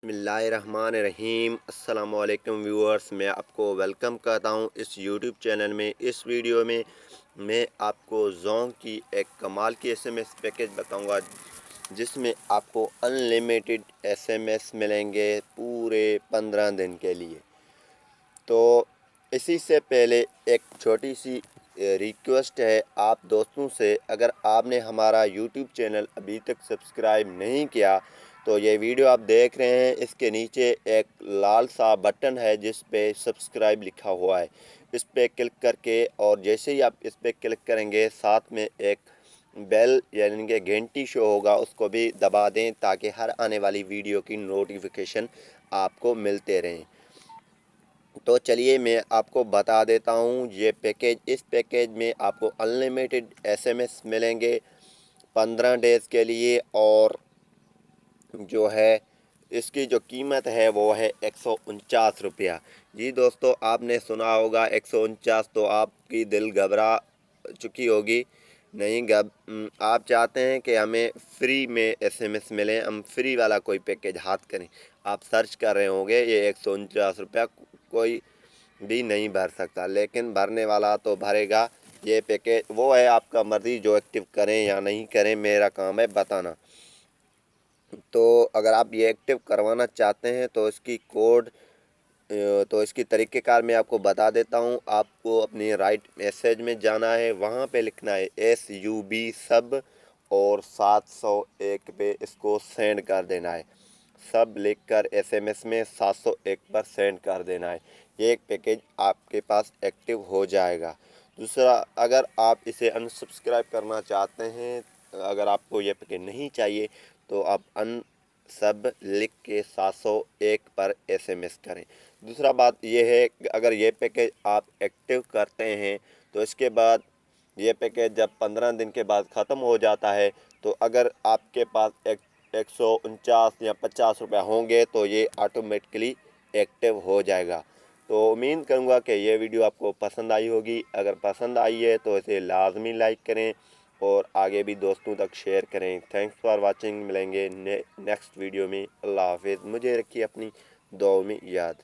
बिस्मिल्लाहिर्रहमानिर्रहीम। अस्सलाम वालेकुम व्यूअर्स, मैं आपको वेलकम करता हूं इस यूट्यूब चैनल में। इस वीडियो में मैं आपको ज़ोंग की एक कमाल की एसएमएस पैकेज बताऊंगा जिसमें आपको अनलिमिटेड एसएमएस मिलेंगे पूरे 15 दिन के लिए। तो इसी से पहले एक छोटी सी रिक्वेस्ट है आप दोस्तों से, अगर आपने हमारा यूट्यूब चैनल अभी तक सब्सक्राइब नहीं किया तो ये वीडियो आप देख रहे हैं, इसके नीचे एक लाल सा बटन है जिस पे सब्सक्राइब लिखा हुआ है। इस पे क्लिक करके, और जैसे ही आप इस पे क्लिक करेंगे साथ में एक बेल यानी कि घंटी शो होगा, उसको भी दबा दें ताकि हर आने वाली वीडियो की नोटिफिकेशन आपको मिलते रहें। तो चलिए मैं आपको बता देता हूँ ये पैकेज। इस पैकेज में आपको अनलिमिटेड एसएमएस मिलेंगे 15 डेज़ के लिए, और जो है इसकी जो कीमत है वो है 149 रुपया। जी दोस्तों, आपने सुना होगा 149, तो आपकी दिल घबरा चुकी होगी। नहीं आप चाहते हैं कि हमें फ्री में एसएमएस मिले, हम फ्री वाला कोई पैकेज हाथ करें। आप सर्च कर रहे होंगे ये 149 रुपया कोई भी नहीं भर सकता, लेकिन भरने वाला तो भरेगा। ये पैकेज वो है, आपका मर्ज़ी जो एक्टिव करें या नहीं करें, मेरा काम है बताना। तो अगर आप ये एक्टिव करवाना चाहते हैं तो इसकी तो इसकी तरीक़ेकार मैं आपको बता देता हूँ। आपको अपनी राइट मैसेज में जाना है, वहाँ पे लिखना है SUB सब, और 701 पे इसको सेंड कर देना है। सब लिखकर एसएमएस में 701 पर सेंड कर देना है। ये एक पैकेज आपके पास एक्टिव हो जाएगा। दूसरा, अगर आप इसे अनसब्सक्राइब करना चाहते हैं, अगर आपको ये पैकेज नहीं चाहिए तो आप सब लिख के 701 पर एसएमएस करें। दूसरा बात यह है कि अगर ये पैकेज आप एक्टिव करते हैं तो इसके बाद ये पैकेज जब 15 दिन के बाद ख़त्म हो जाता है, तो अगर आपके पास 149 या 50 रुपये होंगे तो ये ऑटोमेटिकली एक्टिव हो जाएगा। तो उम्मीद करूँगा कि ये वीडियो आपको पसंद आई होगी। अगर पसंद आई है तो इसे लाजमी लाइक करें और आगे भी दोस्तों तक शेयर करें। Thanks for watching. मिलेंगे नेक्स्ट वीडियो में। अल्लाह हाफिज़। मुझे रखिए अपनी दुआओं में याद।